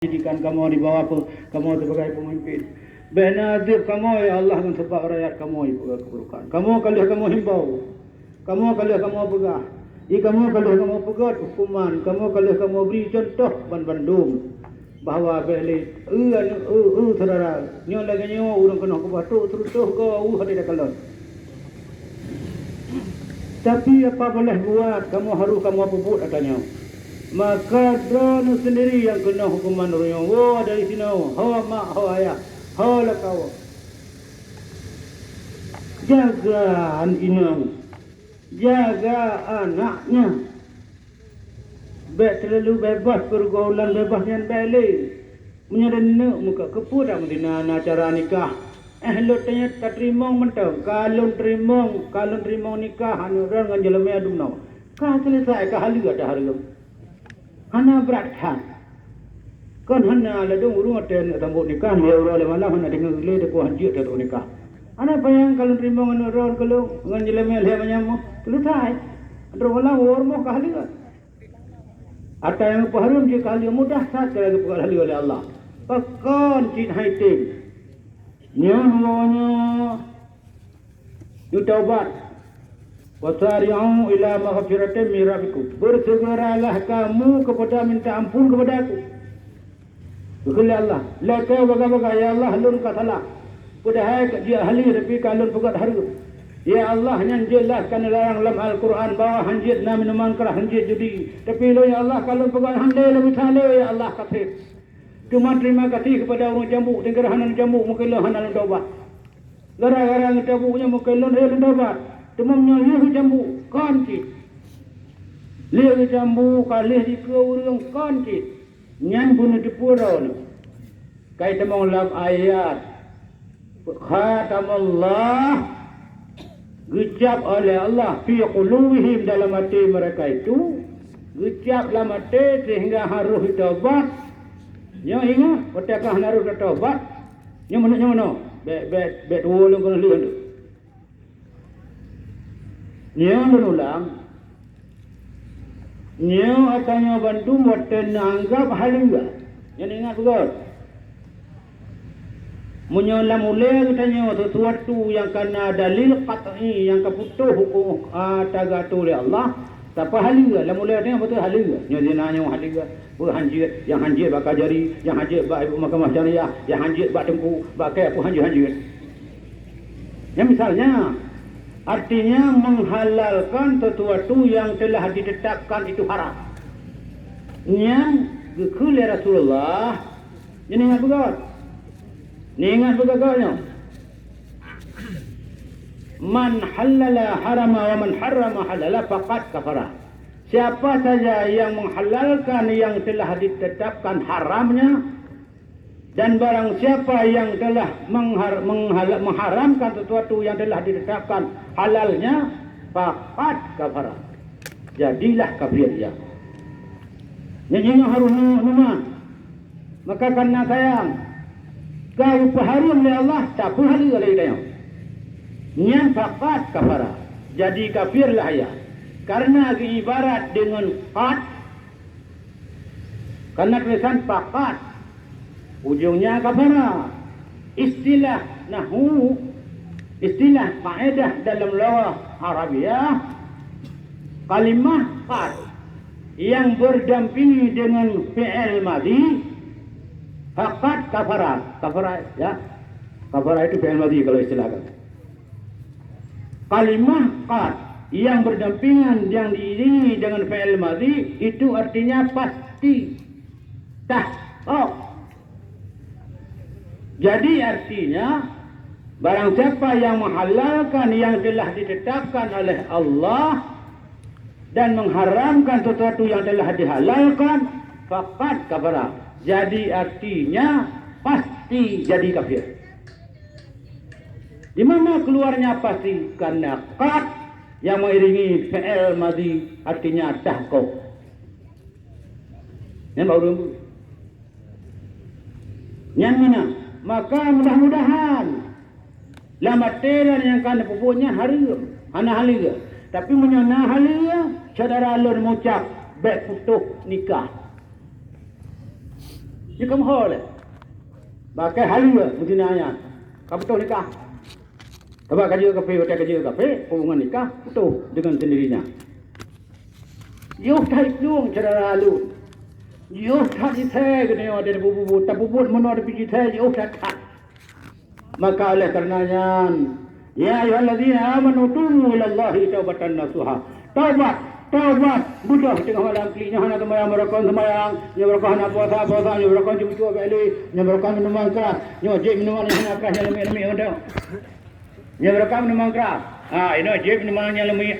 Jadikan kamu di bawah kamu sebagai pemimpin. Benazir kamu ya Allah dan sebab rakyat kamu keburukan. Kamu kalau kamu himbau, kamu kalau kamu pegah, kamu kalau kamu pegat hukuman, kamu kalau kamu beri contoh bandung bahawa balik saudara nyo lagi nyo urang kena kubatu terus go ada kalon. Tapi apa boleh buat, kamu harus kamu puput katanya. Maka drone sendiri yang kena hukuman royong. Wah dari sini, hawa mak, hawa ayah, hawa lakau. Jaga inamu, jaga anaknya. Terlalu bebas pergaulan, bebas yang balik. Menyerena muka kepura mendina acara nikah. Lo tanya tak terima mentau. Kalau terima nikah, anu orang dengan jelamnya dumnau. Kah selesai kah halu ada harga. Hana beratkan. Kan hana ladung urung aten tambut nikah dia urang le mana hana dengar le deku hanjit tu nikah. Ana bayang kalau terima ngan orang kalau ngan jelamnya le banyak selesai. Andro wala ormo kah halu. Ada yang paharum je kali mudah sat kalau pukul halu oleh Allah. Pakan cin haitim. Nyahonya taubat. Wasari'u ila maghfiratin min rabbikum. Bersegeralah kamu kepada minta ampun kepada aku. Kepada Allah. La kau baga-baga ya Allah lun ka salah. Padahal dia ahli tapi kalun pegat harga. Ya Allah yang jelaskan larang dalam Al-Quran bahawa hanjit na minuman kerah hanjit judi. Tapi lo ya Allah kalun pegat handai lebih thalai ya Allah kata. Cuma terima kasih kepada orang Cambuk tinggal hanan Cambuk mungkin lo hanan taubat. Gara-gara Cambuknya mungkin lo taubat. Temamnya lihat Cambuk kancit. Lihat Cambuk kalih di keurang kancit. Nyan bunuh di pura ni. Kait temang dalam ayat. Khatamallah. Gecap oleh Allah fi qulubihim dalam hati mereka itu. Gecap dalam hati sehingga harus taubat. Nya ingat ketika harus taubat. Nya mana? Bet wolong kena lihat tu. Nya berulang. Nya atanya bantu moten anggap halinga. Yang ingat betul. Menyolah mulai katanya sesuatu yang kena dalil qat'i yang keputuh hukum tagatu oleh Allah. Tapi halinga, lah mulai ada betul halinga. Nya zinanya halinga. Hanjit, yang hanjit bakal jari, yang hanjit bak ibu mahkamah syariah, yang hanjit bak tengku, bakai apa hanjit. Yang misalnya artinya menghalalkan sesuatu yang telah ditetapkan itu haram. Yang gekuli Rasulullah. Ini ingat betul. Ini ingat betul. Man halala harama wa man harrama halala faqad kafara. Siapa saja yang menghalalkan yang telah ditetapkan haramnya dan barang siapa yang telah mengharamkan sesuatu yang telah ditetapkan halalnya, faqad kafara. Jadilah kafir dia. Yang harus nama. Maka karena sayang, kau paharum oleh Allah, tak pahala oleh dia. Yang faqad kafara. Jadi kafirlah ya. Karena ibarat dengan qad. Karena tulisan faqad. Ujungnya kafara. Istilah nahwu, istilah faedah dalam lughah Arabiah, kalimah qad yang berdampingi dengan fi'il madhi, faqad kafara. Kafara ya. Kafara itu fi'il madhi kalau istilahkan. Kalimah qad yang berdampingan yang diiringi dengan fi'il madhi itu artinya pasti. Jadi artinya barang siapa yang menghalalkan yang telah ditetapkan oleh Allah dan mengharamkan sesuatu yang telah dihalalkan, faqad kafara. Jadi artinya pasti jadi kafir. Di mana keluarnya pasti? Karena qad yang mengiringi fi'il madhi artinya tahqiq. Yang baru. Yang mana? Maka mudah-mudahan la material yang kan pupuknya haram, hana haliga. Tapi menyana haliga, saudara alur mengucap baik putus nikah. Jika mahal pakai halia mesti nanya. Kau betul nikah? Sebab kerja kafe, hubungan nikah betul dengan sendirinya. Yo tak luang cara lalu. Yo tak disay kena ada bubu, tak bubut mana ada pergi disay yo tak. Maka oleh karenanya, ya ayyuhalladzina amanu tubu ilallahi taubatan nasuha. Taubat budak tengah malam kelinya hana sembahyang sembahyang, nya berkah hana puasa, nya berkah cuba balik, nya berkah minuman keras, nya jek minuman hana keras dalam lemik untuk. Nya berkah minuman keras. Ini jek minuman nya lemik.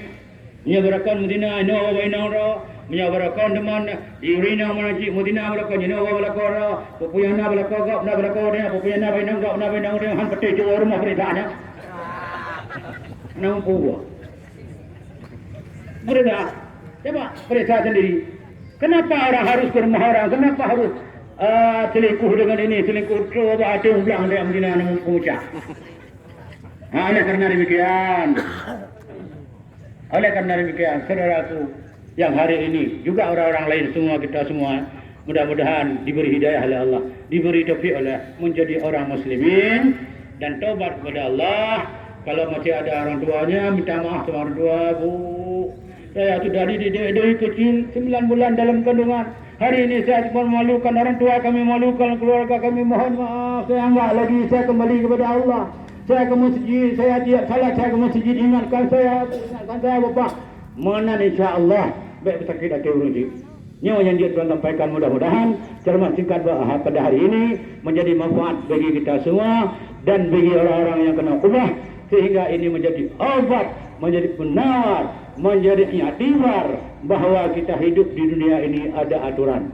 Nya berkah mudina ino wa ino ro, nya berkah teman irina manajik mudina berkah nya wa balakora, pupuyana balakora, na balakora, pupuyana bainang gak na bainang han pete jo rumah beritanya. Nampu. Mereka, coba periksa sendiri. Kenapa orang harus ke rumah orang? Kenapa harus selingkuh dengan ini, selingkuh coba ada ulang dia mungkin nak mengucap. Oleh karena demikian, saudaraku yang hari ini juga orang-orang lain semua kita semua mudah-mudahan diberi hidayah oleh Allah, diberi taufik oleh menjadi orang muslimin dan taubat kepada Allah. Kalau masih ada orang tuanya, minta maaf sama orang tua, Bu. Saya sudah dari kecil 9 bulan dalam kandungan. Hari ini saya memalukan orang tua kami, memalukan keluarga kami. Mohon maaf, saya enggak lagi. Saya kembali kepada Allah. Saya ke masjid, saya tiap salat saya ke masjid, ingatkan saya Bapak. Mana insya-Allah baik bersakit hati urusi. Nyawa yang dia Tuhan sampaikan mudah-mudahan cermat singkat pada hari ini menjadi manfaat bagi kita semua dan bagi orang-orang yang kena kubah, sehingga ini menjadi obat, menjadi benar, menjadi iktibar bahawa kita hidup di dunia ini ada aturan.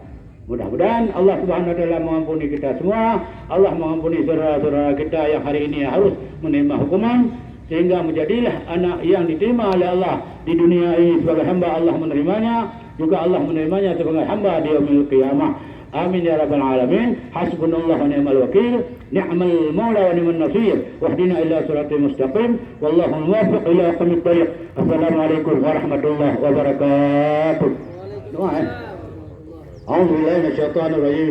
Mudah-mudahan Allah Subhanahu wa taala mengampuni kita semua. Allah mengampuni saudara-saudara kita yang hari ini harus menerima hukuman, sehingga menjadilah anak yang diterima oleh Allah di dunia ini sebagai hamba, Allah menerimanya, juga Allah menerimanya sebagai hamba di yaumil qiyamah. Amin ya rabbal alamin. Hasbunallahu wa ni'mal wakil. Ni'mal maula wa ni'man nasir. Wahdina ila siratal mustaqim. Wallahu muwaffiq ila aqwamit thariq. Assalamualaikum warahmatullahi wabarakatuh. Doa. A'udzu billahi minasyaitonir rajim.